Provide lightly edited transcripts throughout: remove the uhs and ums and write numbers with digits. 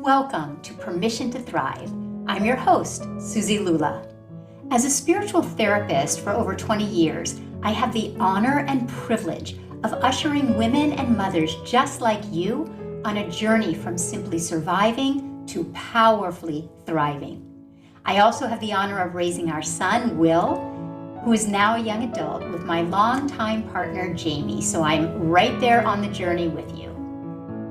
Welcome to Permission to Thrive. I'm your host, Suzi Lula. As a spiritual therapist for over 20 years, I have the honor and privilege of ushering women and mothers just like you on a journey from simply surviving to powerfully thriving. I also have the honor of raising our son, Will, who is now a young adult, with my longtime partner, Jamie, so I'm right there on the journey with you.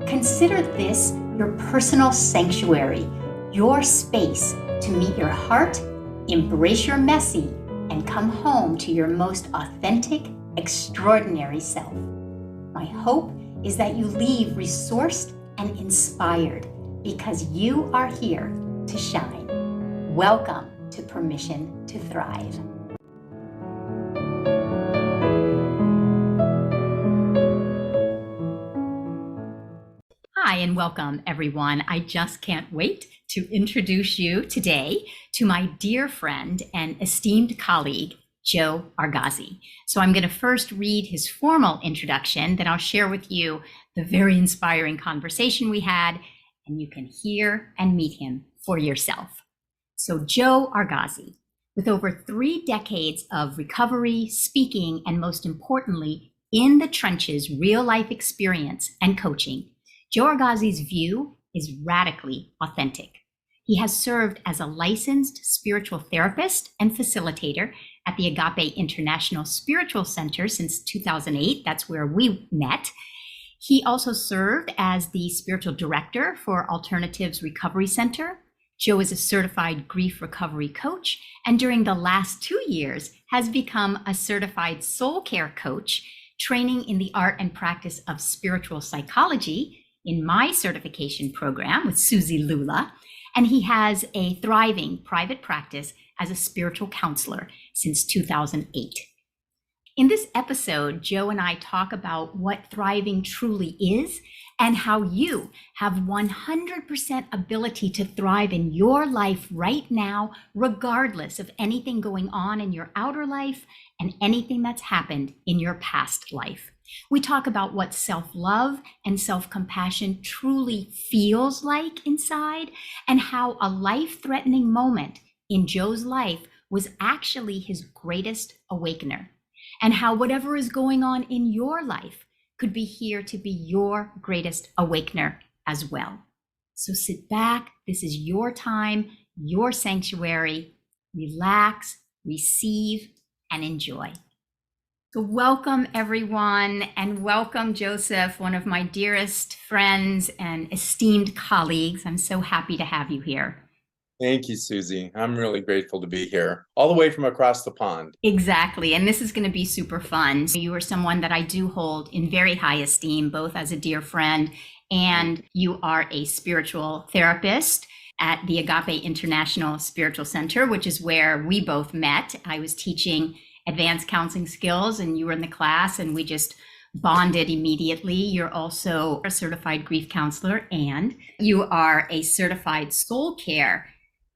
Consider this your personal sanctuary, your space to meet your heart, embrace your messy, and come home to your most authentic, extraordinary self. My hope is that you leave resourced and inspired because you are here to shine. Welcome to Permission to Thrive. Hi, and welcome, everyone. I just can't wait to introduce you today to my dear friend and esteemed colleague, Joe Argazzi. So I'm going to first read his formal introduction, then I'll share with you the very inspiring conversation we had, and you can hear and meet him for yourself. So Joe Argazzi, with over 3 decades of recovery, speaking, and most importantly, in the trenches, real-life experience and coaching, Joe Argazzi's view is radically authentic. He has served as a licensed spiritual therapist and facilitator at the Agape International Spiritual Center since 2008. That's where we met. He also served as the spiritual director for Alternatives Recovery Center. Joe is a certified grief recovery coach, and during the last 2 years has become a certified soul care coach, training in the art and practice of spiritual psychology in my certification program with Suzi Lula, and he has a thriving private practice as a spiritual counselor since 2008. In this episode, Joe and I talk about what thriving truly is and how you have 100% ability to thrive in your life right now, regardless of anything going on in your outer life and anything that's happened in your past life. We talk about what self-love and self-compassion truly feels like inside, and how a life-threatening moment in Joe's life was actually his greatest awakener, and how whatever is going on in your life could be here to be your greatest awakener as well. So sit back. This is your time, your sanctuary. Relax, receive, and enjoy. So welcome, everyone, and welcome, Joseph, one of my dearest friends and esteemed colleagues. I'm so happy to have you here. Thank you, Suzi. I'm really grateful to be here, all the way from across the pond. Exactly, and this is going to be super fun. You are someone that I do hold in very high esteem, both as a dear friend, and you are a spiritual therapist at the Agape International Spiritual Center, which is where we both met. I was teaching advanced counseling skills and you were in the class and we just bonded immediately. You're also a certified grief counselor and you are a certified soul care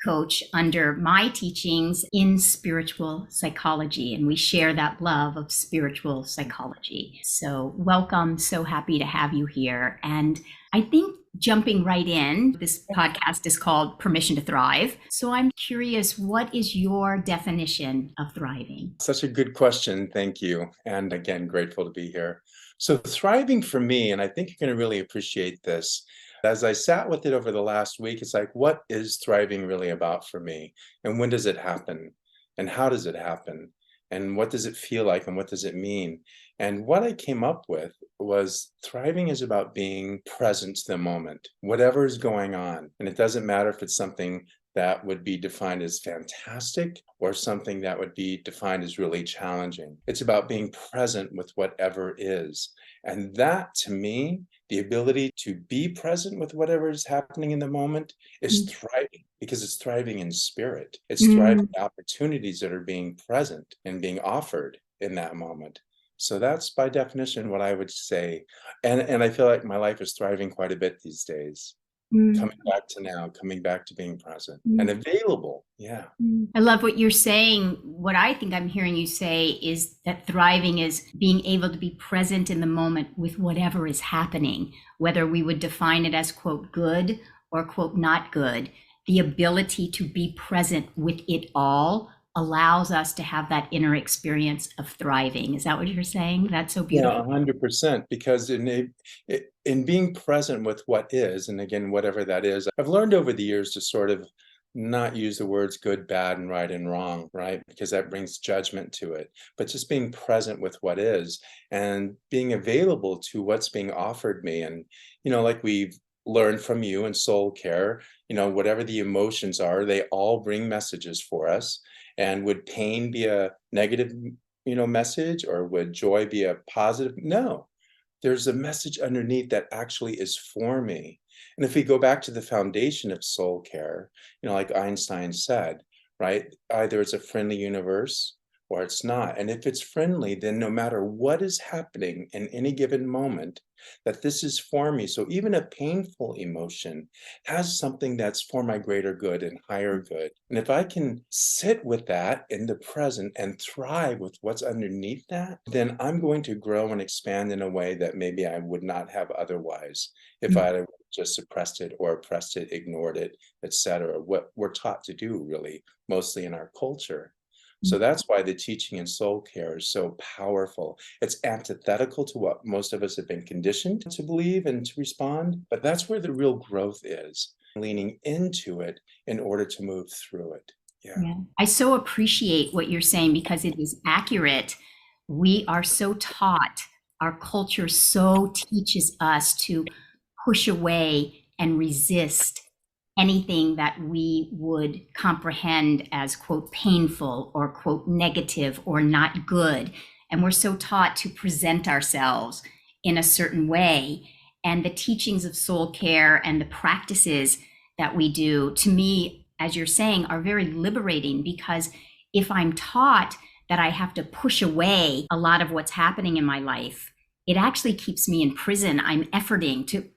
coach under my teachings in spiritual psychology. And we share that love of spiritual psychology. So welcome. So happy to have you here. And I think jumping right in, this podcast is called Permission to Thrive. So I'm curious, what is your definition of thriving? Such a good question. Thank you. And again, grateful to be here. So thriving for me, and I think you're going to really appreciate this, as I sat with it over the last week, it's like, what is thriving really about for me? And when does it happen? And how does it happen? And what does it feel like? And what does it mean? And what I came up with was thriving is about being present to the moment, whatever is going on. And it doesn't matter if it's something that would be defined as fantastic or something that would be defined as really challenging. It's about being present with whatever is. And that, to me, the ability to be present with whatever is happening in the moment is thriving, because it's thriving in spirit. It's thriving in opportunities that are being present and being offered in that moment. So that's by definition what I would say. And I feel like my life is thriving quite a bit these days. Coming back to now, coming back to being present and available. Yeah. I love what you're saying. What I think I'm hearing you say is that thriving is being able to be present in the moment with whatever is happening, whether we would define it as, quote, good or quote, not good, the ability to be present with it all allows us to have that inner experience of thriving. Is that what you're saying? That's so Yeah, beautiful. 100%. Because in being present with what is, and again, whatever that is, I've learned over the years to sort of not use the words good, bad, and right and wrong, right? Because that brings judgment to it. But just being present with what is and being available to what's being offered me. And, like we've learned from you in soul care, whatever the emotions are, they all bring messages for us. And would pain be a negative message, or would joy be a positive? No, there's a message underneath that actually is for me. And if we go back to the foundation of soul care, like Einstein said, right, either it's a friendly universe or it's not. And if it's friendly, then no matter what is happening in any given moment, that this is for me. So even a painful emotion has something that's for my greater good and higher good. And if I can sit with that in the present and thrive with what's underneath that, then I'm going to grow and expand in a way that maybe I would not have otherwise if I had just suppressed it or oppressed it, ignored it, etc. What we're taught to do, really, mostly in our culture. So that's why the teaching in soul care is so powerful. It's antithetical to what most of us have been conditioned to believe and to respond, but that's where the real growth is, leaning into it in order to move through it. Yeah. Yeah. I so appreciate what you're saying because it is accurate. We are so taught, our culture so teaches us to push away and resist anything that we would comprehend as, quote, painful or, quote, negative or not good. And we're so taught to present ourselves in a certain way. And the teachings of soul care and the practices that we do, to me, as you're saying, are very liberating, because if I'm taught that I have to push away a lot of what's happening in my life, it actually keeps me in prison. I'm efforting to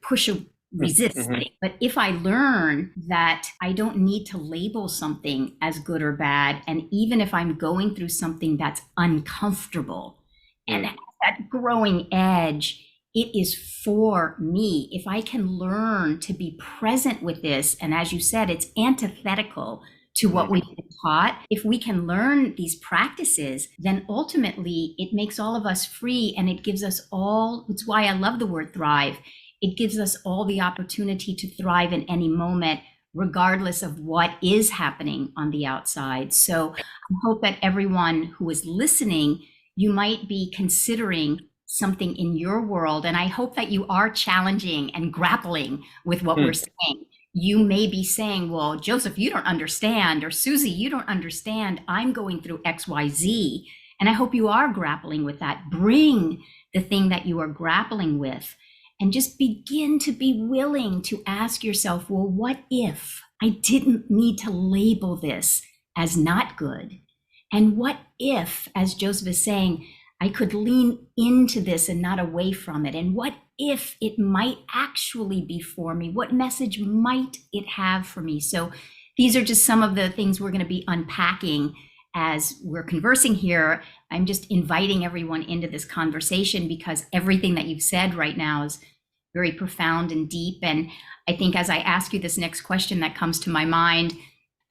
resist. Mm-hmm. But if I learn that I don't need to label something as good or bad, and even if I'm going through something that's uncomfortable and that growing edge, it is for me. If I can learn to be present with this, and as you said, it's antithetical to what we've been taught. If we can learn these practices, then ultimately it makes all of us free, and it gives us all, it's why I love the word thrive. It gives us all the opportunity to thrive in any moment, regardless of what is happening on the outside. So I hope that everyone who is listening, you might be considering something in your world. And I hope that you are challenging and grappling with what we're saying. You may be saying, well, Joseph, you don't understand, or Suzi, you don't understand. I'm going through XYZ. And I hope you are grappling with that. Bring the thing that you are grappling with, and just begin to be willing to ask yourself, well, what if I didn't need to label this as not good? And what if, as Joseph is saying, I could lean into this and not away from it? And what if it might actually be for me? What message might it have for me? So these are just some of the things we're going to be unpacking as we're conversing here. I'm just inviting everyone into this conversation because everything that you've said right now is very profound and deep. And I think as I ask you this next question that comes to my mind,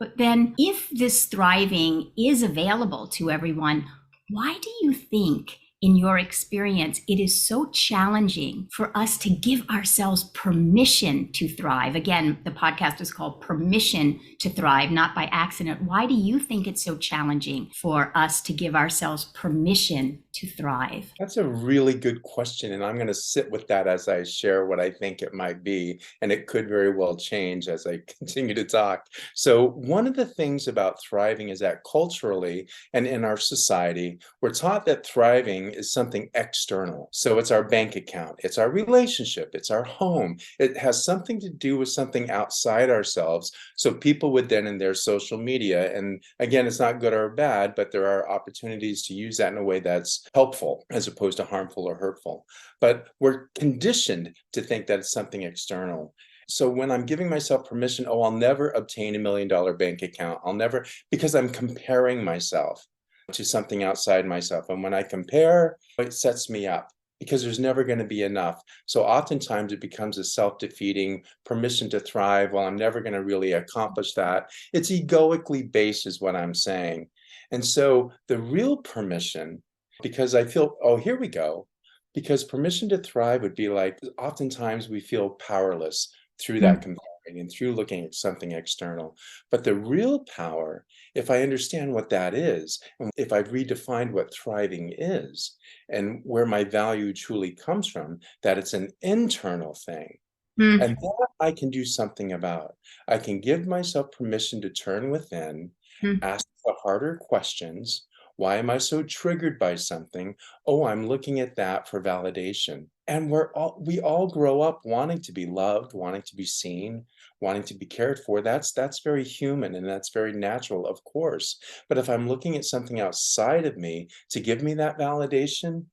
but then if this thriving is available to everyone, why do you think, in your experience, it is so challenging for us to give ourselves permission to thrive? Again, the podcast is called Permission to Thrive, not by accident. Why do you think it's so challenging for us to give ourselves permission to thrive? That's a really good question. And I'm going to sit with that as I share what I think it might be. And it could very well change as I continue to talk. So one of the things about thriving is that culturally and in our society, we're taught that thriving is something external. So it's our bank account, it's our relationship, it's our home. It has something to do with something outside ourselves. So people would then in their social media, and again, it's not good or bad, but there are opportunities to use that in a way that's helpful as opposed to harmful or hurtful. But we're conditioned to think that it's something external. So when I'm giving myself permission, oh, I'll never obtain $1 million bank account. I'll never, because I'm comparing myself to something outside myself. And when I compare, it sets me up because there's never going to be enough. So oftentimes it becomes a self-defeating permission to thrive. Well, I'm never going to really accomplish that. It's egoically based is what I'm saying. And so the real permission, because I feel, oh, here we go, because permission to thrive would be like, oftentimes we feel powerless through that comparing and through looking at something external. But the real power, if I understand what that is, and if I've redefined what thriving is, and where my value truly comes from, that it's an internal thing. Mm, And that I can do something about. I can give myself permission to turn within, mm, ask the harder questions. Why am I so triggered by something? Oh, I'm looking at that for validation. And we all grow up wanting to be loved, wanting to be seen, wanting to be cared for. That's very human and that's very natural, of course. But if I'm looking at something outside of me to give me that validation,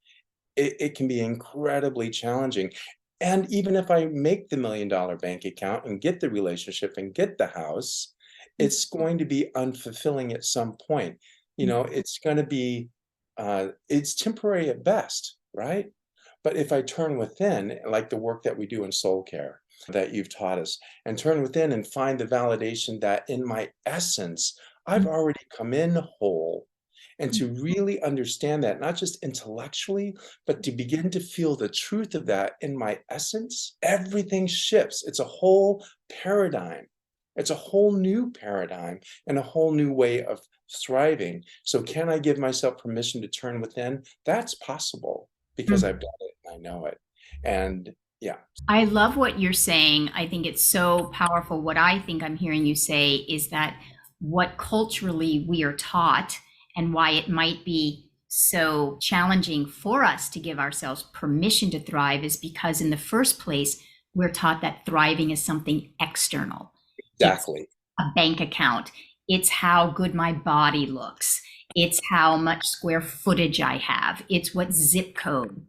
it can be incredibly challenging. And even if I make the $1 million bank account and get the relationship and get the house, it's going to be unfulfilling at some point. It's going to be, it's temporary at best, right? But if I turn within, like the work that we do in soul care that you've taught us, and turn within and find the validation that in my essence, I've mm, already come in whole, and to really understand that, not just intellectually, but to begin to feel the truth of that in my essence, everything shifts. It's a whole paradigm. It's a whole new paradigm and a whole new way of thriving. So, can I give myself permission to turn within? That's possible because mm. I've done it and I know it. And yeah, I love what you're saying. I think it's so powerful. What I think I'm hearing you say is that what culturally we are taught and why it might be so challenging for us to give ourselves permission to thrive is because, in the first place, we're taught that thriving is something external. It's exactly. a bank account, it's how good my body looks, it's how much square footage I have, it's what zip code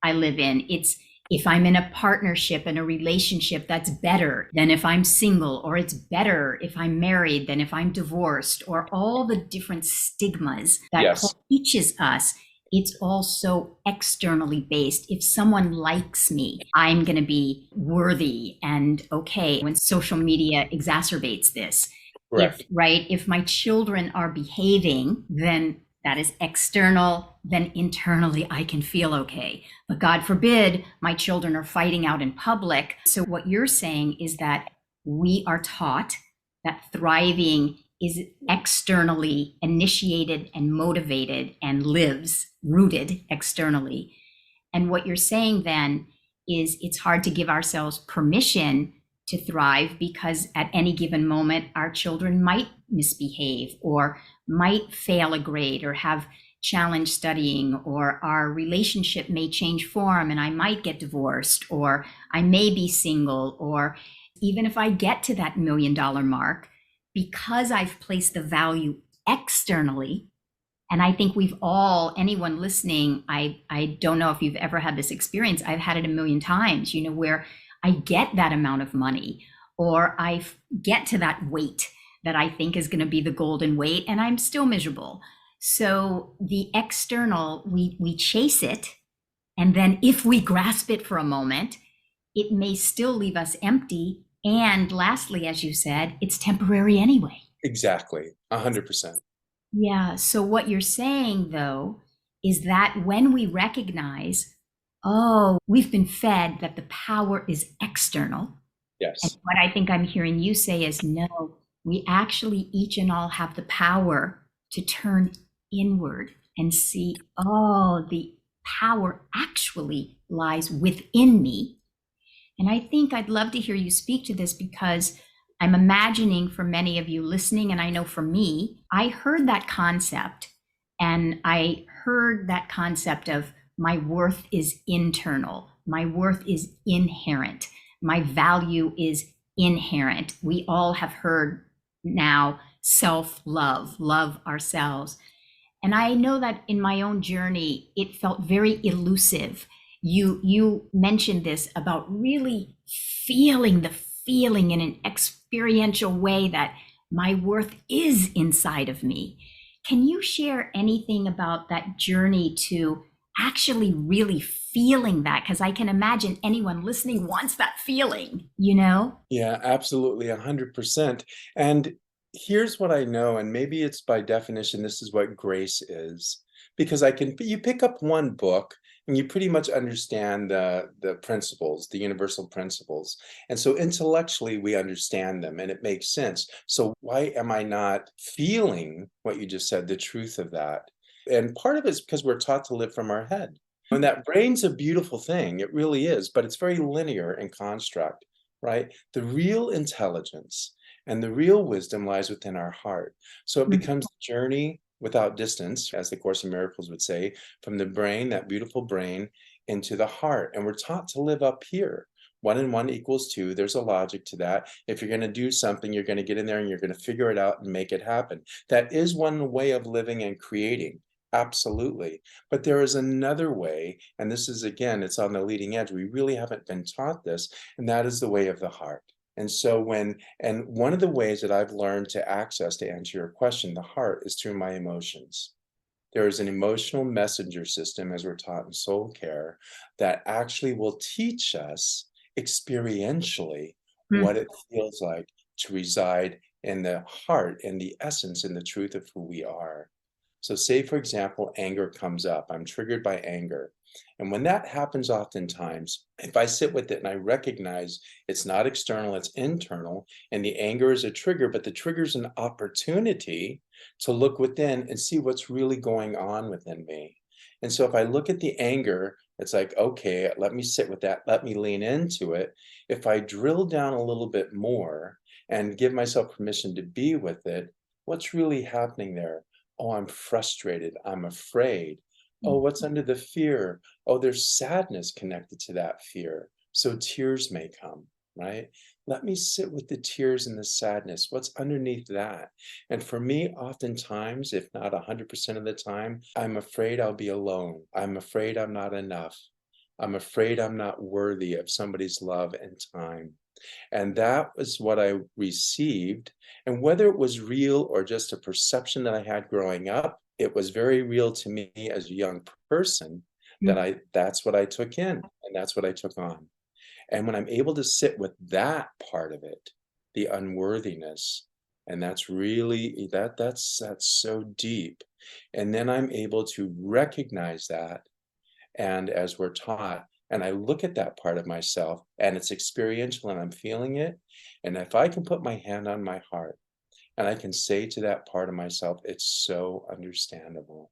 I live in, it's if I'm in a partnership and a relationship that's better than if I'm single, or it's better if I'm married than if I'm divorced, or all the different stigmas that Yes, teaches us. It's all so externally based. If someone likes me, I'm going to be worthy and okay. When social media exacerbates this, if correct. right, if my children are behaving, then that is external, then internally I can feel okay. But God forbid my children are fighting out in public. So, what you're saying is that we are taught that thriving is externally initiated and motivated and lives rooted externally. And what you're saying then is it's hard to give ourselves permission to thrive because at any given moment, our children might misbehave or might fail a grade or have challenge studying, or our relationship may change form and I might get divorced, or I may be single, or even if I get to that $1 million mark, because I've placed the value externally. And I think we've all, anyone listening, I don't know if you've ever had this experience. I've had it a million times, where I get that amount of money, or I get to that weight that I think is going to be the golden weight, and I'm still miserable. So the external, we chase it. And then if we grasp it for a moment, it may still leave us empty. And lastly, as you said, it's temporary anyway. Exactly. 100%. Yeah. So what you're saying, though, is that when we recognize, oh, we've been fed that the power is external. And Yes. what I think I'm hearing you say is, no, we actually each and all have the power to turn inward and see, oh, the power actually lies within me. And I think I'd love to hear you speak to this, because I'm imagining for many of you listening, and I know for me, I heard that concept, and I heard that concept of my worth is internal, my worth is inherent, my value is inherent. We all have heard now self love, love ourselves. And I know that in my own journey, it felt very elusive. You mentioned this about really feeling the feeling in an experiential way that my worth is inside of me. Can you share anything about that journey to actually really feeling that, because I can imagine anyone listening wants that feeling, you know? Yeah, absolutely, 100%. And here's what I know, and maybe it's by definition, this is what grace is. Because you pick up one book and you pretty much understand the principles, the universal principles. And so intellectually we understand them and it makes sense. So why am I not feeling what you just said, the truth of that? And part of it is because we're taught to live from our head. And that brain's a beautiful thing, it really is, but it's very linear in construct, right? The real intelligence and the real wisdom lies within our heart. So it becomes a journey without distance, as the Course in Miracles would say, from the brain, that beautiful brain, into the heart. And we're taught to live up here. 1 and 1 equals 2. There's a logic to that. If you're going to do something, you're going to get in there and you're going to figure it out and make it happen. That is one way of living and creating. Absolutely. But there is another way, and this is, again, it's on the leading edge. We really haven't been taught this, and that is the way of the heart. And so and one of the ways that I've learned to access, to answer your question, the heart, is through my emotions. There is an emotional messenger system, as we're taught in soul care, that actually will teach us experientially Mm. what it feels like to reside in the heart, in the essence, in the truth of who we are. So say, for example, anger comes up. I'm triggered by anger. And when that happens oftentimes, if I sit with it and I recognize it's not external, it's internal, and the anger is a trigger, but the trigger is an opportunity to look within and see what's really going on within me. And so if I look at the anger, it's like, okay, let me sit with that, let me lean into it. If I drill down a little bit more and give myself permission to be with it, what's really happening there? Oh, I'm frustrated. I'm afraid. Oh, what's under the fear? Oh, there's sadness connected to that fear. So tears may come, right? Let me sit with the tears and the sadness. What's underneath that? And for me, oftentimes, if not 100% of the time, I'm afraid I'll be alone. I'm afraid I'm not enough. I'm afraid I'm not worthy of somebody's love and time. And that was what I received. And whether it was real or just a perception that I had growing up, it was very real to me as a young person that that's what I took in and that's what I took on. And when I'm able to sit with that part of it, the unworthiness, and that's really that's so deep. And then I'm able to recognize that, and as we're taught, and I look at that part of myself and it's experiential and I'm feeling it. And if I can put my hand on my heart and I can say to that part of myself, it's so understandable.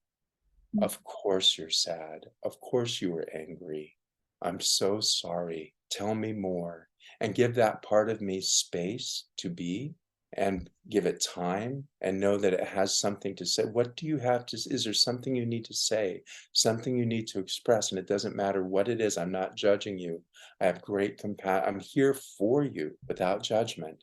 Of course you're sad. Of course you were angry. I'm so sorry. Tell me more. And give that part of me space to be, and give it time, and know that it has something to say. What do you have to, is there something you need to say, something you need to express? And it doesn't matter what it is. I'm not judging you. I have great compassion. I'm here for you without judgment.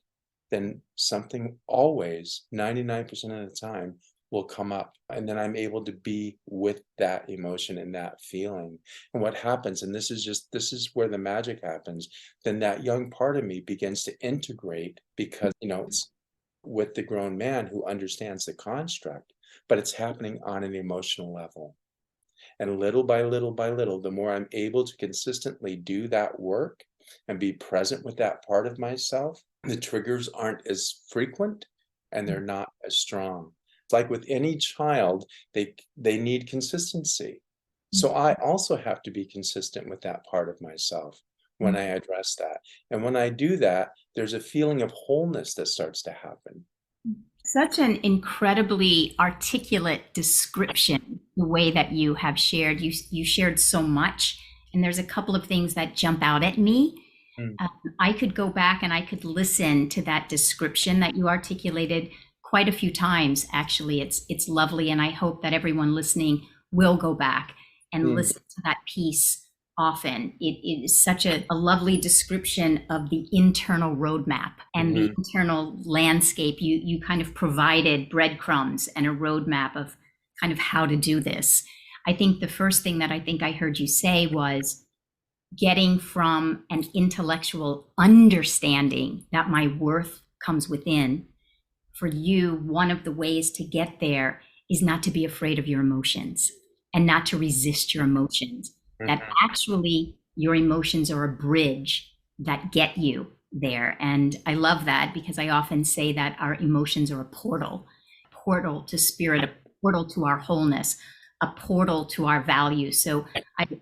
Then something always, 99% of the time, will come up, and then I'm able to be with that emotion and that feeling. And what happens, and this is where the magic happens, then that young part of me begins to integrate, because it's with the grown man who understands the construct, but it's happening on an emotional level. And little by little by little, the more I'm able to consistently do that work and be present with that part of myself, the triggers aren't as frequent and they're not as strong. It's like with any child, they need consistency. So I also have to be consistent with that part of myself when I address that. And when I do that, there's a feeling of wholeness that starts to happen. Such an incredibly articulate description, the way that you have shared. You shared so much, and there's a couple of things that jump out at me. Mm. I could go back and I could listen to that description that you articulated quite a few times. Actually, it's lovely, and I hope that everyone listening will go back and Mm. listen to that piece often. It is such a lovely description of the internal roadmap and the Mhm. internal landscape. You kind of provided breadcrumbs and a roadmap of kind of how to do this. I think the first thing that I think I heard you say was getting from an intellectual understanding that my worth comes within. For you, one of the ways to get there is not to be afraid of your emotions. and not to resist your emotions. That Mhm. actually your emotions are a bridge that get you there. And I love that because I often say that our emotions are a portal to spirit, a portal to our wholeness, a portal to our values. So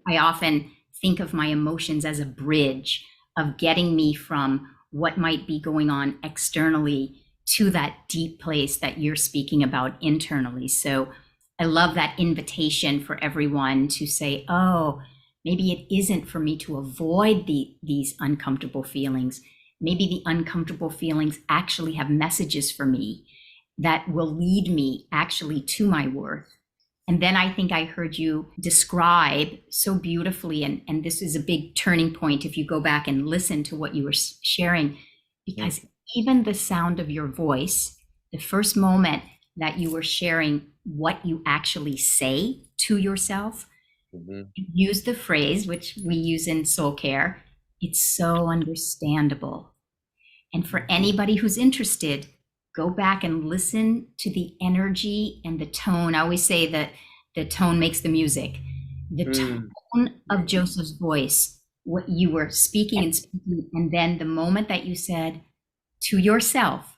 I often think of my emotions as a bridge of getting me from what might be going on externally to that deep place that you're speaking about internally. So I love that invitation for everyone to say, oh, maybe it isn't for me to avoid these uncomfortable feelings. Maybe the uncomfortable feelings actually have messages for me that will lead me actually to my worth. And then I think I heard you describe so beautifully, and this is a big turning point if you go back and listen to what you were sharing, because even the sound of your voice, the first moment that you were sharing what you actually say to yourself, Mhm. use the phrase, which we use in soul care, it's so understandable. And for anybody who's interested, go back and listen to the energy and the tone. I always say that the tone makes the music. The Mm. tone of Joseph's voice, what you were speaking and speaking, and then the moment that you said to yourself,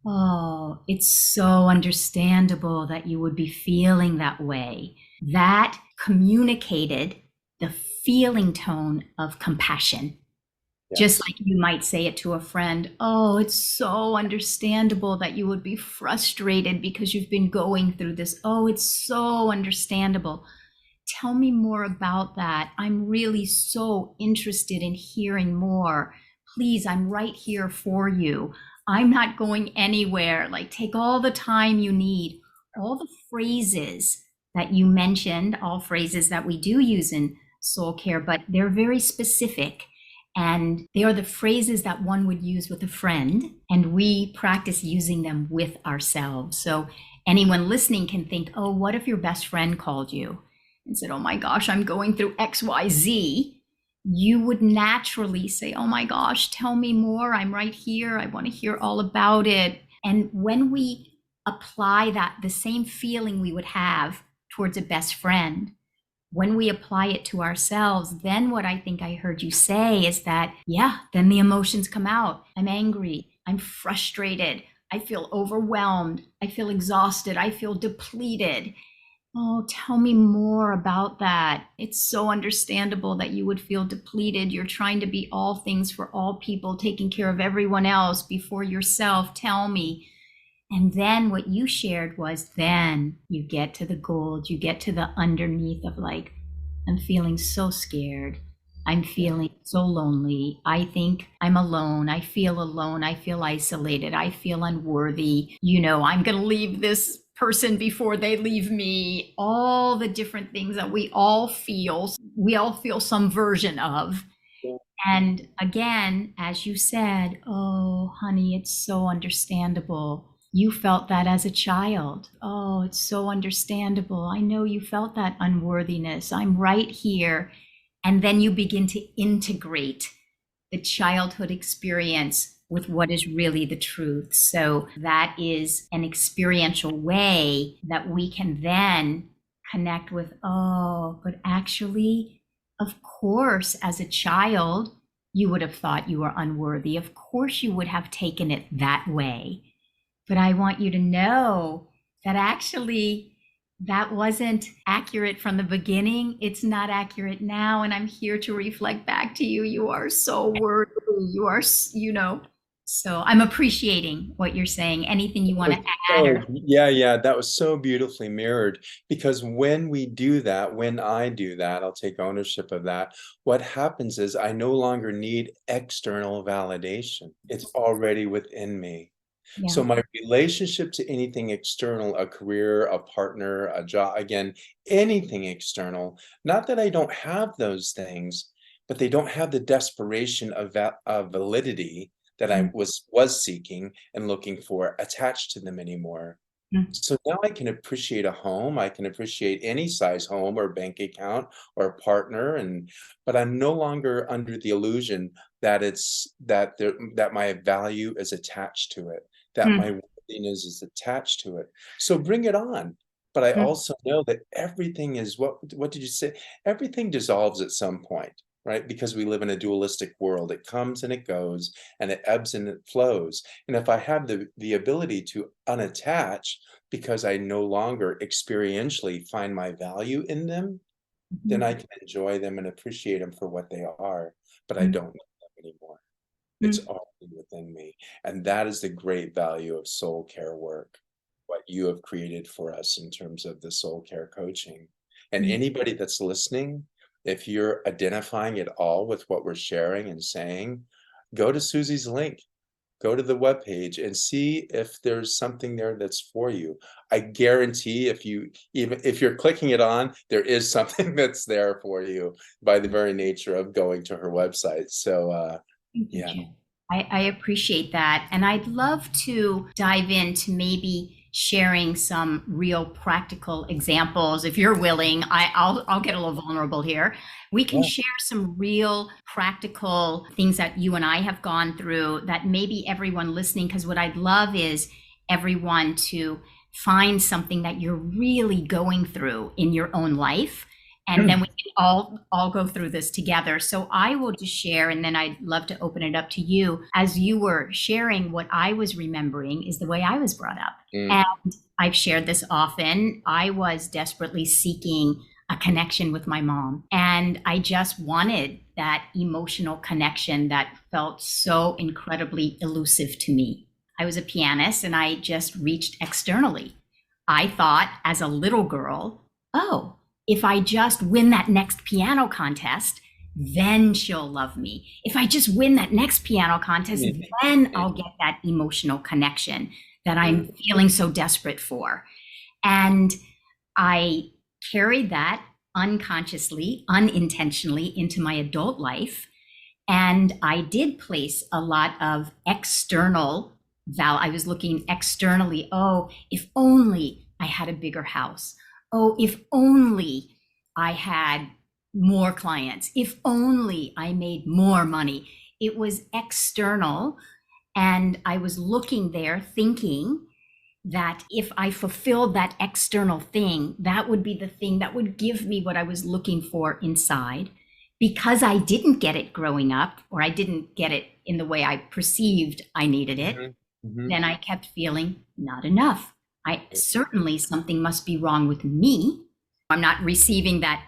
oh, it's so understandable that you would be feeling that way. That communicated the feeling tone of compassion. Just Yes. like you might say it to a friend, oh, it's so understandable that you would be frustrated because you've been going through this. Oh, it's so understandable. Tell me more about that. I'm really so interested in hearing more. Please, I'm right here for you. I'm not going anywhere. Like, take all the time you need. All the phrases that you mentioned, all phrases that we do use in soul care, but they're very specific. And they are the phrases that one would use with a friend. And we practice using them with ourselves. So anyone listening can think, oh, what if your best friend called you and said, oh my gosh, I'm going through XYZ, you would naturally say, oh my gosh, tell me more. I'm right here. I want to hear all about it. And when we apply that, the same feeling we would have towards a best friend, when we apply it to ourselves, then what I think I heard you say is that, yeah, then the emotions come out. I'm angry. I'm frustrated. I feel overwhelmed. I feel exhausted. I feel depleted. Oh, tell me more about that. It's so understandable that you would feel depleted. You're trying to be all things for all people, taking care of everyone else before yourself. Tell me. And then what you shared was then you get to the gold, you get to the underneath of like, I'm feeling so scared. I'm Yeah. feeling so lonely. I think I'm alone. I feel alone. I feel isolated. I feel unworthy. I'm going to leave this person before they leave me. All the different things that we all feel some version of. Yeah. And again, as you said, oh, honey, it's so understandable. You felt that as a child. Oh, it's so understandable. I know you felt that unworthiness. I'm right here. And then you begin to integrate the childhood experience with what is really the truth. So that is an experiential way that we can then connect with, oh, but actually, of course, as a child, you would have thought you were unworthy. Of course, you would have taken it that way. But I want you to know that actually that wasn't accurate from the beginning. It's not accurate now. And I'm here to reflect back to you. You are so worthy. You are, so I'm appreciating what you're saying. Anything you want to add Oh, or yeah, yeah, that was so beautifully mirrored because when we do that, when I do that, I'll take ownership of that. What happens is I no longer need external validation. It's already within me. yeah. So my relationship to anything external, a career, a partner, a job, again, anything external, not that I don't have those things, but they don't have the desperation of validity that I was seeking and looking for attached to them anymore. Mhm. So now I can appreciate a home. I can appreciate any size home or bank account or a partner, but I'm no longer under the illusion that that my value is attached to it, that my Mhm. worthiness is attached to it. So bring it on. But I Mm, also know that everything is what did you say? Everything dissolves at some point, right? Because we live in a dualistic world. It comes and it goes, and it ebbs and it flows. And if I have the ability to unattach because I no longer experientially find my value in them, then I mhm, can enjoy them and appreciate them for what they are, but I mm, don't need them anymore. It's mm, already within me. And that is the great value of soul care work, what you have created for us in terms of the soul care coaching. And mm. anybody that's listening, if you're identifying at all with what we're sharing and saying, go to Suzi's link, go to the webpage and see if there's something there that's for you. I guarantee if you, even if you're clicking it on, there is something that's there for you by the very nature of going to her website. So Thank you, yeah. Jim. I appreciate that. And I'd love to dive into maybe sharing some real practical examples. If you're willing, I'll get a little vulnerable here. We can Yeah. share some real practical things that you and I have gone through that maybe everyone listening, because what I'd love is everyone to find something that you're really going through in your own life, and then we can all go through this together. So I will just share, and then I'd love to open it up to you. As you were sharing, what I was remembering is the way I was brought up. Mm, And I've shared this often. I was desperately seeking a connection with my mom, and I just wanted that emotional connection that felt so incredibly elusive to me. I was a pianist and I just reached externally. I thought as a little girl, oh, if I just win that next piano contest, then she'll love me. If I just win that next piano contest, mm, then mm, I'll get that emotional connection that I'm mm, feeling so desperate for. And I carried that unconsciously, unintentionally into my adult life. And I did place a lot of external I was looking externally. Oh, if only I had a bigger house. Oh, if only I had more clients. If only I made more money. It was external. And I was looking there thinking that if I fulfilled that external thing, that would be the thing that would give me what I was looking for inside. Because I didn't get it growing up, or I didn't get it in the way I perceived I needed it, mhm, mhm. then I kept feeling not enough. I certainly something must be wrong with me. I'm not receiving that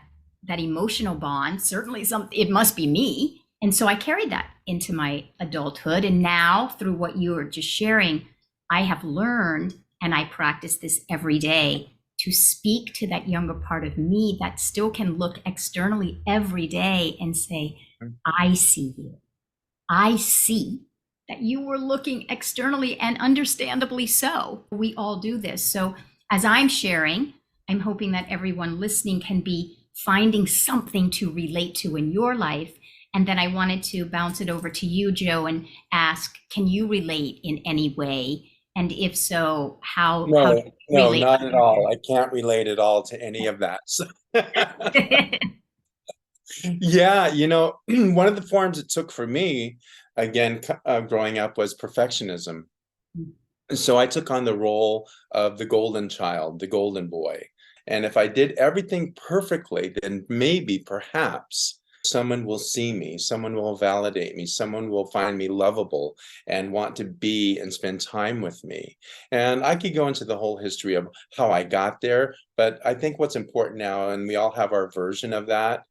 emotional bond. Certainly some it must be me. And so I carried that into my adulthood. And now through what you were just sharing, I have learned, and I practice this every day, to speak to that younger part of me that still can look externally every day and say, I see you. I see that you were looking externally, and understandably so. We all do this. So, as I'm sharing, I'm hoping that everyone listening can be finding something to relate to in your life. And then I wanted to bounce it over to you, Joe, and ask, can you relate in any way? And if so, how do No, you no, relate? not at all. I can't relate at all to any of that. So yeah, one of the forms it took for me, again, growing up was perfectionism. And so I took on the role of the golden child, the golden boy. And if I did everything perfectly, then maybe, perhaps, someone will see me, someone will validate me, someone will find me lovable and want to be and spend time with me. And I could go into the whole history of how I got there, but I think what's important now, and we all have our version of that.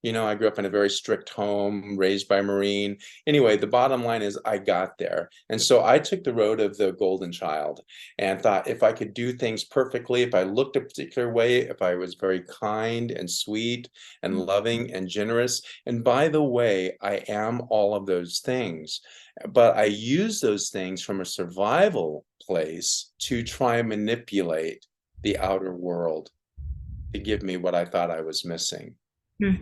I grew up in a very strict home, raised by a Marine. Anyway, the bottom line is I got there. And so I took the road of the golden child and thought if I could do things perfectly, if I looked a particular way, if I was very kind and sweet and loving and generous. And by the way, I am all of those things, but I use those things from a survival place to try and manipulate the outer world to give me what I thought I was missing.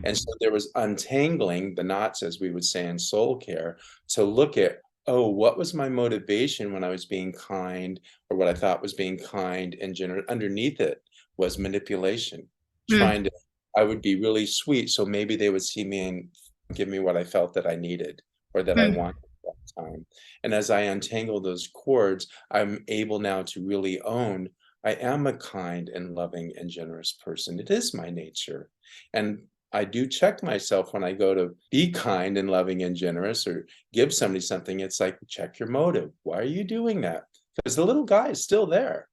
And so there was untangling the knots, as we would say in soul care, to look at, oh, what was my motivation when I was being kind, or what I thought was being kind and generous? Underneath it was manipulation, trying to, I would be really sweet. So maybe they would see me and give me what I felt that I needed or that I wanted at that time. And as I untangle those cords, I'm able now to really own, I am a kind and loving and generous person. It is my nature. And I do check myself when I go to be kind and loving and generous or give somebody something. It's like, check your motive. Why are you doing that? Because the little guy is still there.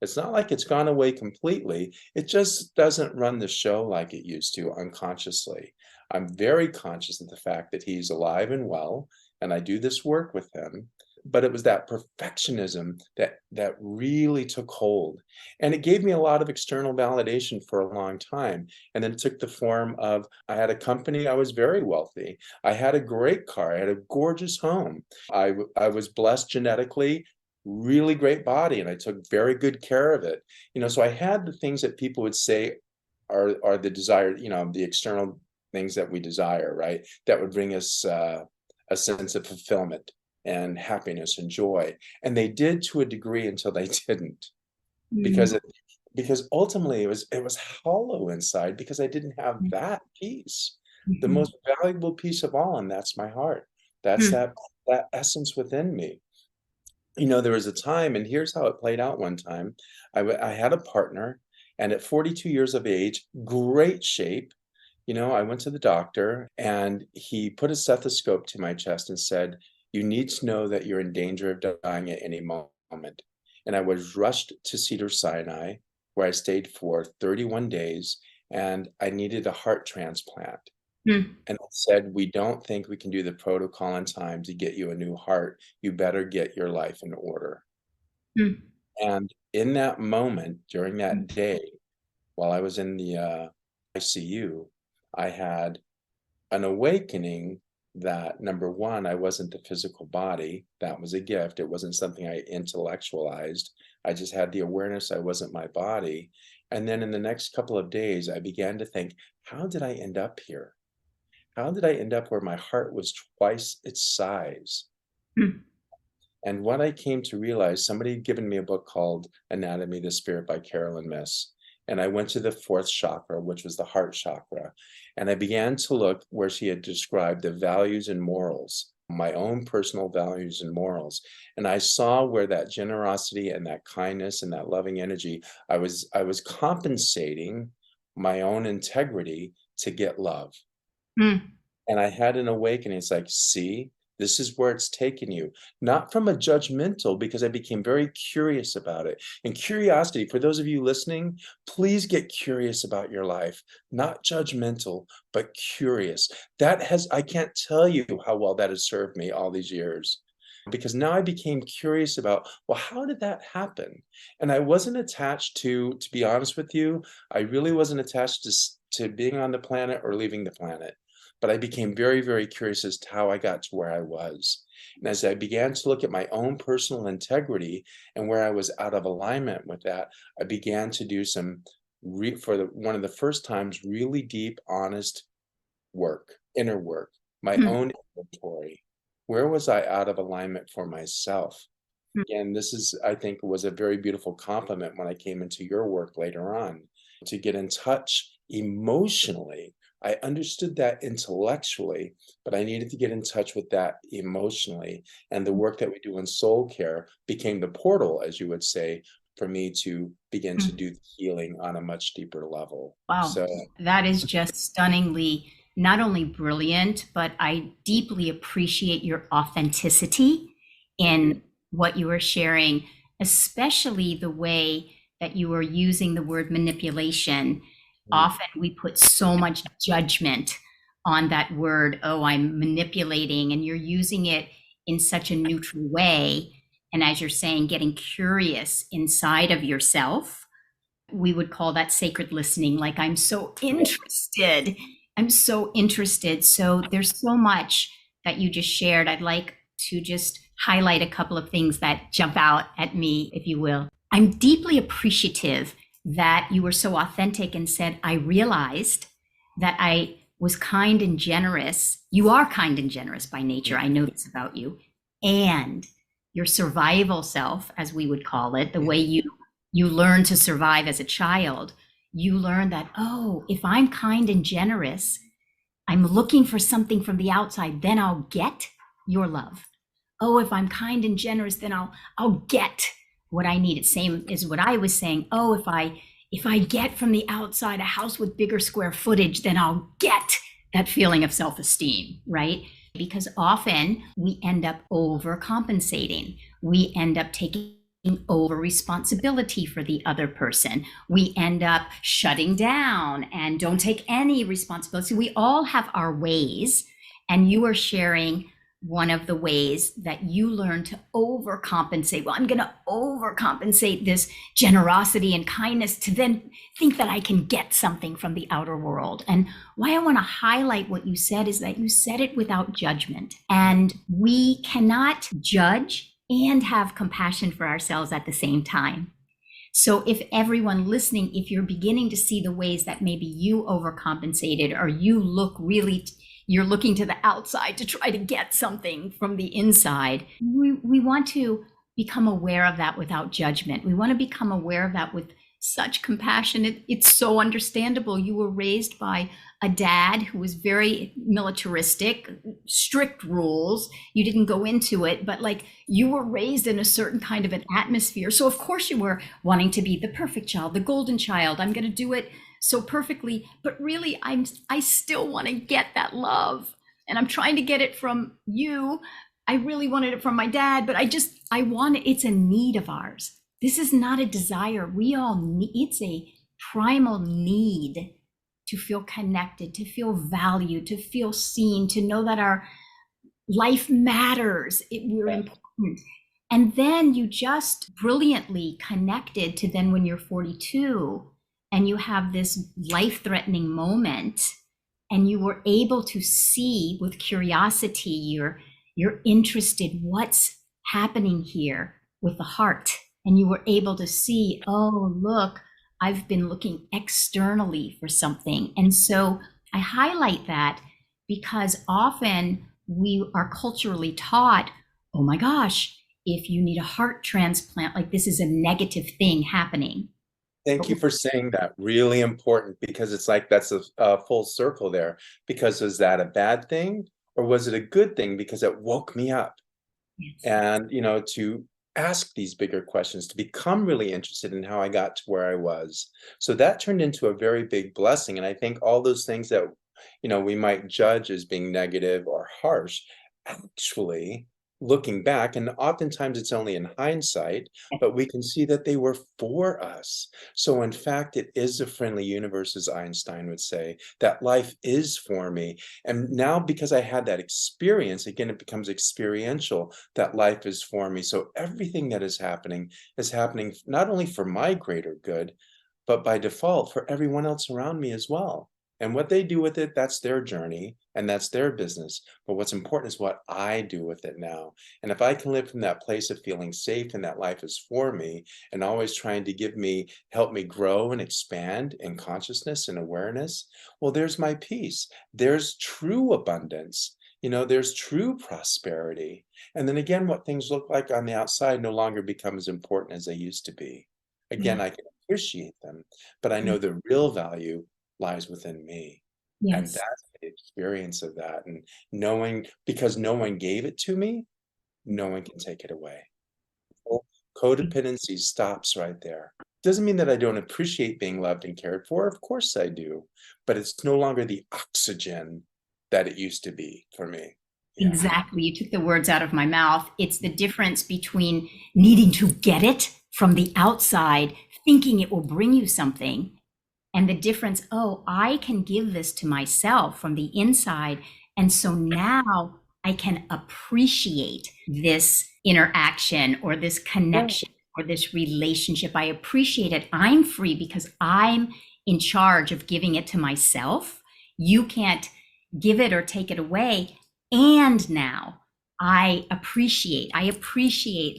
It's not like it's gone away completely. It just doesn't run the show like it used to unconsciously. I'm very conscious of the fact that he's alive and well, and I do this work with him. But it was that perfectionism that really took hold. And it gave me a lot of external validation for a long time. And then it took the form of I had a company, I was very wealthy. I had a great car, I had a gorgeous home. I was blessed genetically, really great body, and I took very good care of it. So I had the things that people would say are the desired, the external things that we desire, right? That would bring us a sense of fulfillment and happiness and joy. And they did to a degree until they didn't, Mm, because ultimately it was hollow inside because I didn't have mm, that piece, the mhm, most valuable piece of all, and that's my heart. That's mm, that essence within me. There was a time, and here's how it played out one time. I had a partner, and at 42 years of age, great shape. I went to the doctor, and he put a stethoscope to my chest and said, "You need to know that you're in danger of dying at any moment." And I was rushed to Cedars-Sinai, where I stayed for 31 days, and I needed a heart transplant. mm, And it said, "We don't think we can do the protocol in time to get you a new heart. You better get your life in order." mm, And in that moment, during mm, that day, while I was in the ICU, I had an awakening that number one, I wasn't the physical body. That was a gift. It wasn't something I intellectualized. I just had the awareness I wasn't my body. And then in the next couple of days, I began to think, how did I end up here? How did I end up where my heart was twice its size? mm, And what I came to realize, somebody had given me a book called Anatomy of the Spirit by Carolyn Miss. And I went to the fourth chakra, which was the heart chakra. And I began to look where she had described the values and morals, my own personal values and morals. And I saw where that generosity and that kindness and that loving energy, I was compensating my own integrity to get love. mm, And I had an awakening. It's like, see, this is where it's taken you. Not from a judgmental, because I became very curious about it. And curiosity, for those of you listening, please get curious about your life. Not judgmental, but curious. I can't tell you how well that has served me all these years. Because now I became curious about, well, how did that happen? And I wasn't attached to be honest with you, I really wasn't attached to being on the planet or leaving the planet. But I became very, very curious as to how I got to where I was. And as I began to look at my own personal integrity and where I was out of alignment with that, I began to do some, one of the first times, really deep, honest work, inner work, my mm, own inventory. Where was I out of alignment for myself? And this is, I think, was a very beautiful compliment when I came into your work later on to get in touch emotionally. I understood that intellectually, but I needed to get in touch with that emotionally. And the work that we do in soul care became the portal, as you would say, for me to begin to mm. do the healing on a much deeper level. Wow, So, that is just stunningly not only brilliant, but I deeply appreciate your authenticity thank you. in what you are sharing, especially the way that you are using the word manipulation. Mm, Often we put so much judgment on that word, oh, I'm manipulating, and you're using it in such a neutral way. And as you're saying, getting curious inside of yourself, we would call that sacred listening. Like, I'm so interested. I'm so interested. So there's so much that you just shared. I'd like to just highlight a couple of things that jump out at me, if you will. I'm deeply appreciative that you were so authentic and said, I realized that I was kind and generous. You are kind and generous by nature. I know this about you. And your survival self, as we would call it, the way you learn to survive as a child, you learn that, oh, if I'm kind and generous, I'm looking for something from the outside, then I'll get your love. Oh, if I'm kind and generous, then I'll get what I need. It's same as what I was saying. Oh, if I get from the outside a house with bigger square footage, then I'll get that feeling of self-esteem, right? Because often we end up overcompensating. We end up taking over responsibility for the other person. We end up shutting down and don't take any responsibility. We all have our ways, and you are sharing one of the ways that you learn to overcompensate. Well, I'm going to overcompensate this generosity and kindness to then think that I can get something from the outer world. And why I want to highlight what you said is that you said it without judgment. And we cannot judge and have compassion for ourselves at the same time. So if everyone listening, if you're beginning to see the ways that maybe you overcompensated, or you're looking to the outside to try to get something from the inside, we want to become aware of that without judgment. We want to become aware of that with such compassion. It's so understandable. You were raised by a dad who was very militaristic, strict rules. You didn't go into it, but like you were raised in a certain kind of an atmosphere. So of course you were wanting to be the perfect child, the golden child. I'm going to do it so perfectly, but really I still want to get that love, and I'm trying to get it from you. I really wanted it from my dad, but I want it. It's a need of ours. This is not a desire. We all need, it's a primal need to feel connected, to feel valued, to feel seen, to know that our life matters. We're important. And then you just brilliantly connected to then when you're 42 and you have this life-threatening moment, and you were able to see with curiosity, you're interested, what's happening here with the heart. And you were able to see, oh, look, I've been looking externally for something. And so I highlight that because often we are culturally taught, oh my gosh, if you need a heart transplant, like this is a negative thing happening. Thank you for saying that. Really important, because it's like that's a full circle there. Because was that a bad thing, or was it a good thing because it woke me up? Yes. And, to ask these bigger questions, to become really interested in how I got to where I was. So that turned into a very big blessing. And I think all those things that, we might judge as being negative or harsh, actually, looking back, and oftentimes it's only in hindsight, but we can see that they were for us. So in fact, it is a friendly universe, as Einstein would say, that life is for me. And now, because I had that experience, again, it becomes experiential, that life is for me. So everything that is happening not only for my greater good, but by default for everyone else around me as well. And what they do with it, that's their journey and that's their business. But what's important is what I do with it now. And if I can live from that place of feeling safe and that life is for me, and always trying to help me grow and expand in consciousness and awareness, well, there's my peace. There's true abundance. There's true prosperity. And then again, what things look like on the outside no longer become as important as they used to be. Again, Yeah. I can appreciate them, but I know Yeah. the real value lies within me. And Yes. that's the experience of that. And knowing, because no one gave it to me, no one can take it away. Codependency stops right there. Doesn't mean that I don't appreciate being loved and cared for. Of course I do. But it's no longer the oxygen that it used to be for me. Yeah. Exactly. You took the words out of my mouth. It's the difference between needing to get it from the outside, thinking it will bring you something, and the difference, oh, I can give this to myself from the inside. And so now I can appreciate this interaction or this connection or this relationship. I appreciate it. I'm free because I'm in charge of giving it to myself. You can't give it or take it away. And now I appreciate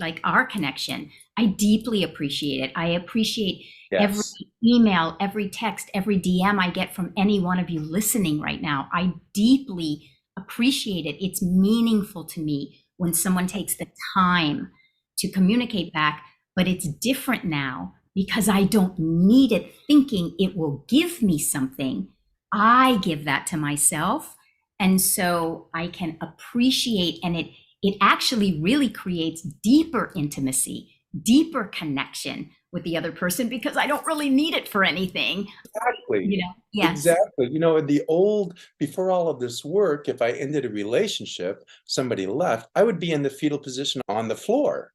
like our connection. I deeply appreciate it. I appreciate every Yes. email, every text, every DM I get from any one of you listening right now. I deeply appreciate it. It's meaningful to me when someone takes the time to communicate back, but it's different now because I don't need it thinking it will give me something. I give that to myself. And so I can appreciate, and it actually really creates deeper intimacy deeper connection with the other person because I don't really need it for anything. Exactly. Yes. Exactly. You know, in the old, before all of this work, if I ended a relationship, somebody left, I would be in the fetal position on the floor,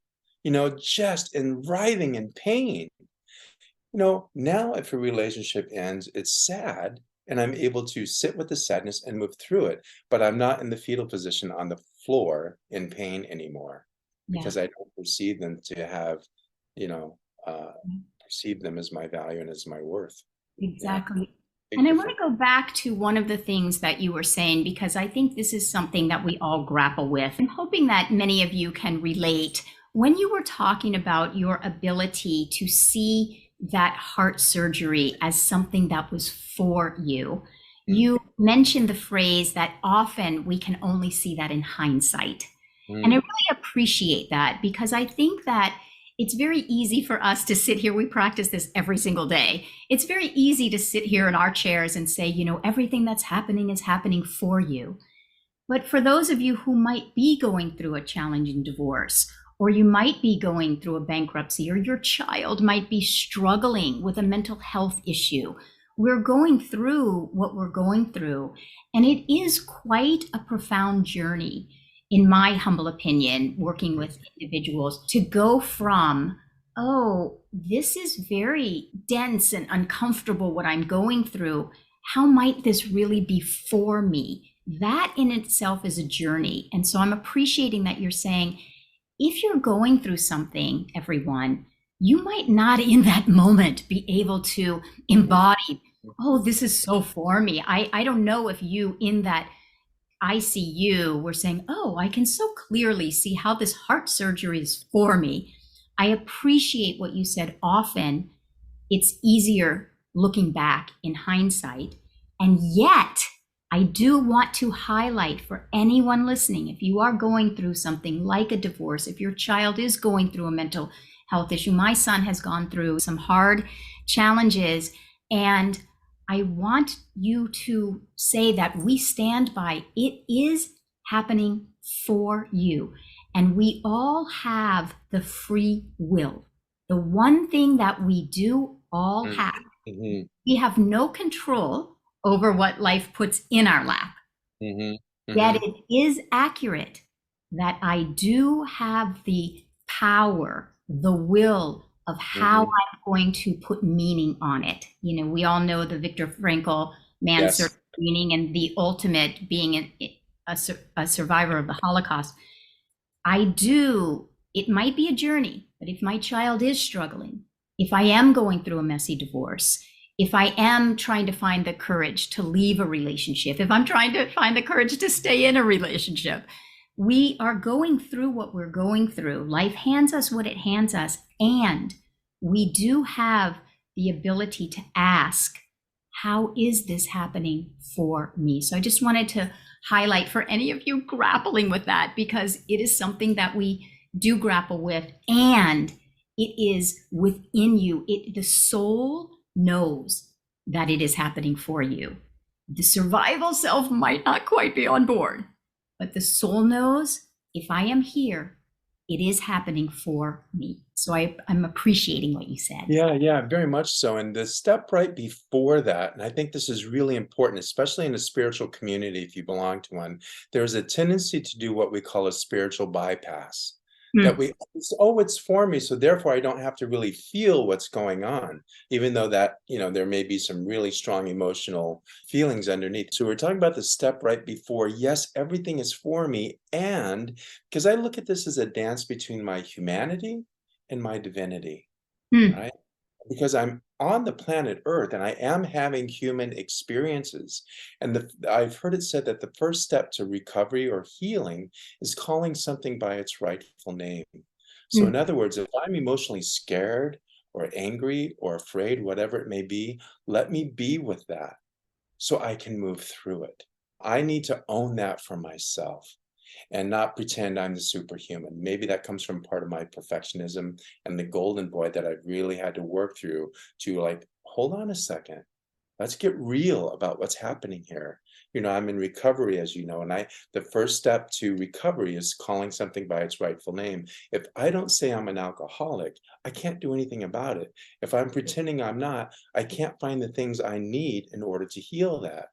just in writhing in pain. Now if a relationship ends, it's sad, and I'm able to sit with the sadness and move through it, but I'm not in the fetal position on the floor in pain anymore Yeah. because I don't perceive them to have, you know, perceive them as my value and as my worth. Yeah, Exactly. big And I want to difference. go back to one of the things that you were saying, because I think this is something that we all grapple with. I'm hoping that many of you can relate. When you were talking about your ability to see that heart surgery as something that was for you, Mm, you mentioned the phrase that often we can only see that in hindsight. And I mm, really appreciate that because I think that it's very easy for us to sit here. We practice this every single day. It's very easy to sit here in our chairs and say, everything that's happening is happening for you. But for those of you who might be going through a challenging divorce, or you might be going through a bankruptcy, or your child might be struggling with a mental health issue, we're going through what we're going through. And it is quite a profound journey, in my humble opinion, working mm, with individuals to go from, oh, this is very dense and uncomfortable what I'm going through. How might this really be for me? That in itself is a journey. And so I'm appreciating that you're saying, if you're going through something, everyone, you might not in that moment be able to mm, embody, oh, this is so for me. I don't know if you in that ICU were saying, oh, I can so clearly see how this heart surgery is for me. I appreciate what you said. Often it's easier looking back in hindsight. And yet, I do want to highlight for anyone listening, if you are going through something like a divorce, if your child is going through a mental health issue, my son has gone through some hard challenges. And I want you to say that we stand by it is happening for you. And we all have the free will. The one thing that we do all mm, have, mhm, we have no control over what life puts in our lap. mhm, Yet mhm, it is accurate that I do have the power, the will of how mhm. I'm going to put meaning on it. We all know the Viktor Frankl man's search Yes. for meaning and the ultimate being a survivor of the Holocaust. I do, it might be a journey, but if my child is struggling, if I am going through a messy divorce, if I am trying to find the courage to leave a relationship, if I'm trying to find the courage to stay in a relationship, we are going through what we're going through. Life hands us what it hands us. And we do have the ability to ask, how is this happening for me? So I just wanted to highlight for any of you grappling with that because it is something that we do grapple with and it is within you. The soul knows that it is happening for you. The survival self might not quite be on board, but the soul knows if I am here, it is happening for me. So I'm appreciating what you said. Yeah, yeah, very much so. And the step right before that, and I think this is really important, especially in a spiritual community, if you belong to one, there's a tendency to do what we call a spiritual bypass. That Mm, we, it's for me, so therefore I don't have to really feel what's going on, even though that, there may be some really strong emotional feelings underneath. So we're talking about the step right before, yes, everything is for me. And because I look at this as a dance between my humanity and my divinity. mm, Right? Because I'm on the planet Earth and I am having human experiences. And I've heard it said that the first step to recovery or healing is calling something by its rightful name. So, in mm. other words, if I'm emotionally scared or angry or afraid, whatever it may be, let me be with that so I can move through it. I need to own that for myself and not pretend I'm the superhuman. Maybe that comes from part of my perfectionism and the golden boy that I've really had to work through to like, hold on a second. Let's get real about what's happening here. I'm in recovery, as you know, and the first step to recovery is calling something by its rightful name. If I don't say I'm an alcoholic, I can't do anything about it. If I'm pretending I'm not, I can't find the things I need in order to heal that.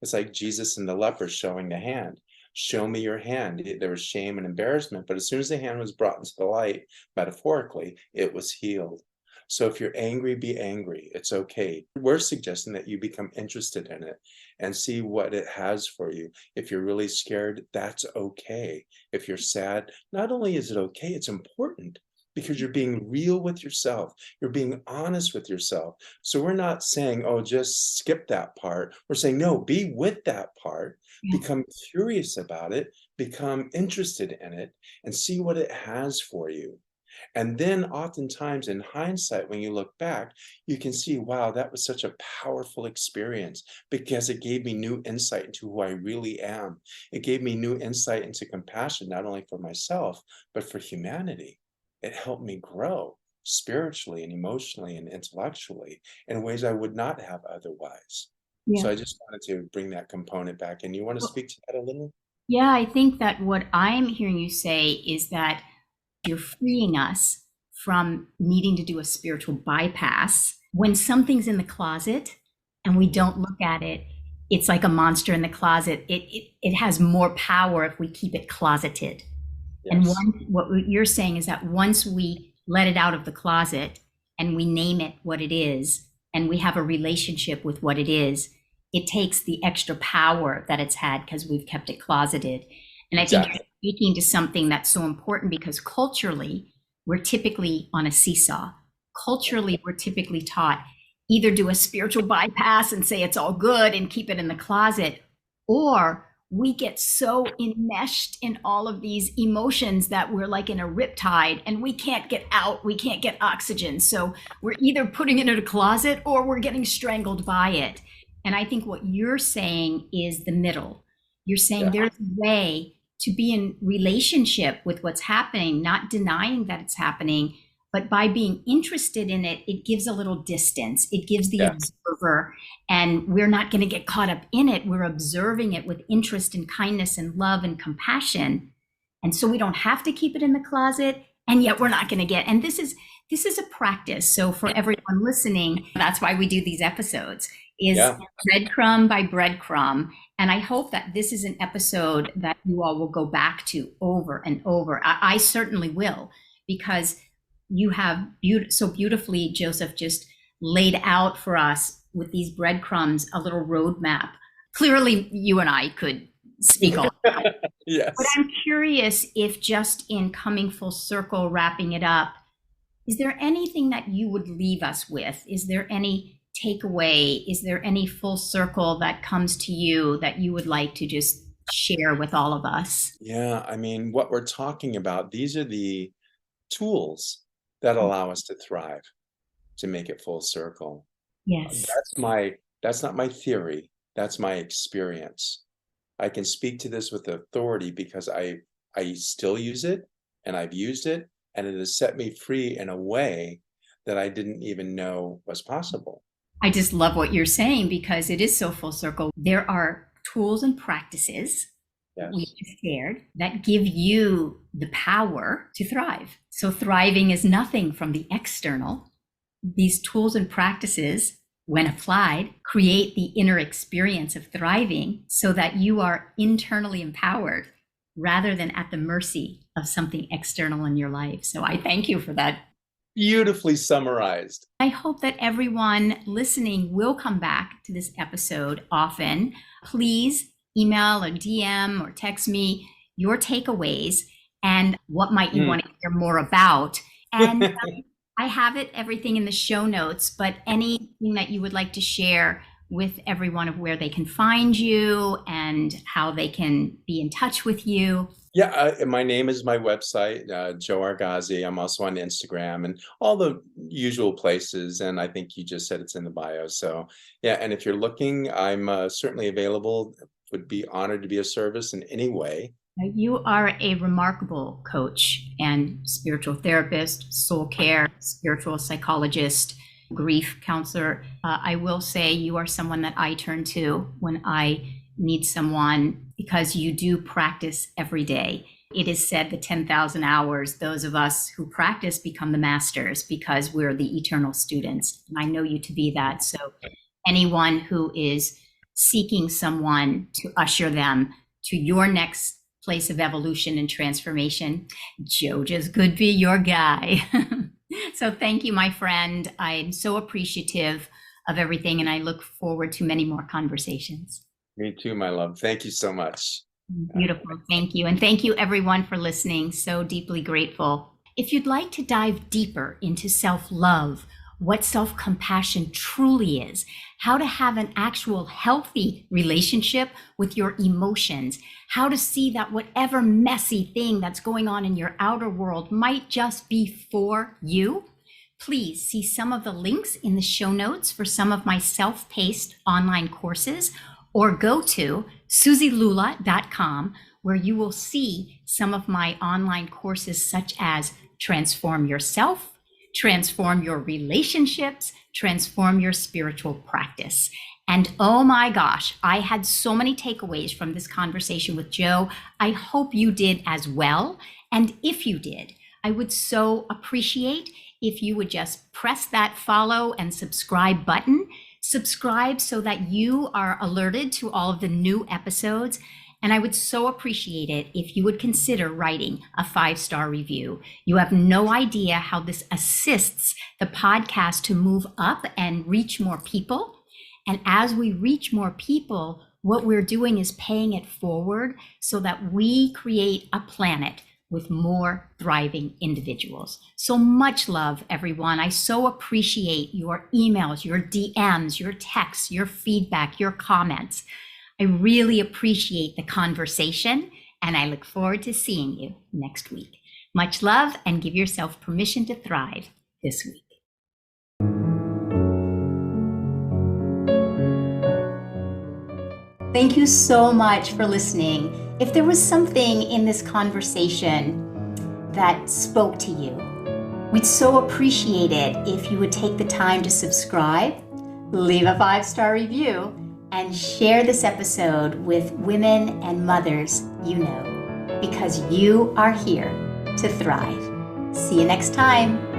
It's like Jesus and the leper showing the hand. Show me your hand. There was shame and embarrassment, but as soon as the hand was brought into the light, metaphorically, it was healed. So if you're angry, be angry. It's okay. We're suggesting that you become interested in it and see what it has for you. If you're really scared, that's okay. If you're sad, not only is it okay, it's important because you're being real with yourself. You're being honest with yourself. So we're not saying, oh, just skip that part. We're saying, no, be with that part, Yeah. become curious about it, become interested in it, and see what it has for you. And then oftentimes in hindsight, when you look back, you can see, wow, that was such a powerful experience because it gave me new insight into who I really am. It gave me new insight into compassion, not only for myself, but for humanity. It helped me grow spiritually and emotionally and intellectually in ways I would not have otherwise. Yeah. So I just wanted to bring that component back. And you want to speak to that a little? Yeah, I think that what I'm hearing you say is that you're freeing us from needing to do a spiritual bypass. When something's in the closet and we don't look at it, it's like a monster in the closet. It has more power if we keep it closeted. And Yes. what you're saying is that once we let it out of the closet and we name it what it is, and we have a relationship with what it is, it takes the extra power that it's had because we've kept it closeted. And I think you're Exactly. speaking to something that's so important because culturally, we're typically on a seesaw. Culturally, we're typically taught either do a spiritual bypass and say it's all good and keep it in the closet, or we get so enmeshed in all of these emotions that we're like in a riptide and we can't get out, we can't get oxygen. So we're either putting it in a closet or we're getting strangled by it. And I think what you're saying is the middle. You're saying Yeah. there's a way to be in relationship with what's happening, not denying that it's happening, but by being interested in it, it gives a little distance. It gives the Yeah. observer, and we're not going to get caught up in it. We're observing it with interest and kindness and love and compassion. And so we don't have to keep it in the closet, and yet we're not going to get, and this is a practice. So for everyone listening, that's why we do these episodes, is Yeah. breadcrumb by breadcrumb. And I hope that this is an episode that you all will go back to over and over. I certainly will, because you have so beautifully, Joseph, just laid out for us with these breadcrumbs a little roadmap. Clearly, you and I could speak all night. But Yes. I'm curious if just in coming full circle, wrapping it up, is there anything that you would leave us with? Is there any takeaway? Is there any full circle that comes to you that you would like to just share with all of us? Yeah, I mean, what we're talking about, these are the tools that allow us to thrive, to make it full circle. Yes. That's not my theory, that's my experience. I can speak to this with authority because I still use it, and I've used it, and it has set me free in a way that I didn't even know was possible. I just love what you're saying because it is so full circle. There are tools and practices we Yes. just shared that give you the power to thrive. So thriving is nothing from the external. These tools and practices, when applied, create the inner experience of thriving so that you are internally empowered rather than at the mercy of something external in your life. So I thank you for that. Beautifully summarized. I hope that everyone listening will come back to this episode often. Please email or DM or text me your takeaways and what might you Mm. want to hear more about. And I have everything in the show notes, but anything that you would like to share with everyone of where they can find you and how they can be in touch with you. Yeah, my name is my website, Joe Argazzi. I'm also on Instagram and all the usual places. And I think you just said it's in the bio. So yeah, and if you're looking, I'm certainly available. Would be honored to be of service in any way. You are a remarkable coach and spiritual therapist, soul care, spiritual psychologist. grief counselor. I will say you are someone that I turn to when I need someone, because you do practice every day. It is said the 10,000 hours, those of us who practice become the masters because we're the eternal students. And I know you to be that. So anyone who is seeking someone to usher them to your next place of evolution and transformation, Joe just could be your guy. So thank you, my friend. I'm so appreciative of everything, and I look forward to many more conversations. Me too, my love. Thank you so much. Beautiful. Thank you. And thank you, everyone, for listening. So deeply grateful. If you'd like to dive deeper into self-love, what self-compassion truly is, how to have an actual healthy relationship with your emotions, how to see that whatever messy thing that's going on in your outer world might just be for you, please see some of the links in the show notes for some of my self-paced online courses, or go to SuziLula.com, where you will see some of my online courses such as Transform Yourself, Transform Your Relationships, Transform Your Spiritual Practice. And oh my gosh, I had so many takeaways from this conversation with Joe. I hope you did as well. And if you did, I would so appreciate if you would just press that follow and subscribe button. Subscribe so that you are alerted to all of the new episodes. And I would so appreciate it if you would consider writing a 5-star review. You have no idea how this assists the podcast to move up and reach more people. And as we reach more people, what we're doing is paying it forward so that we create a planet with more thriving individuals. So much love, everyone. I so appreciate your emails, your DMs, your texts, your feedback, your comments. I really appreciate the conversation, and I look forward to seeing you next week. Much love, and give yourself permission to thrive this week. Thank you so much for listening. If there was something in this conversation that spoke to you, we'd so appreciate it if you would take the time to subscribe, leave a 5-star review, and share this episode with women and mothers you know, because you are here to thrive. See you next time.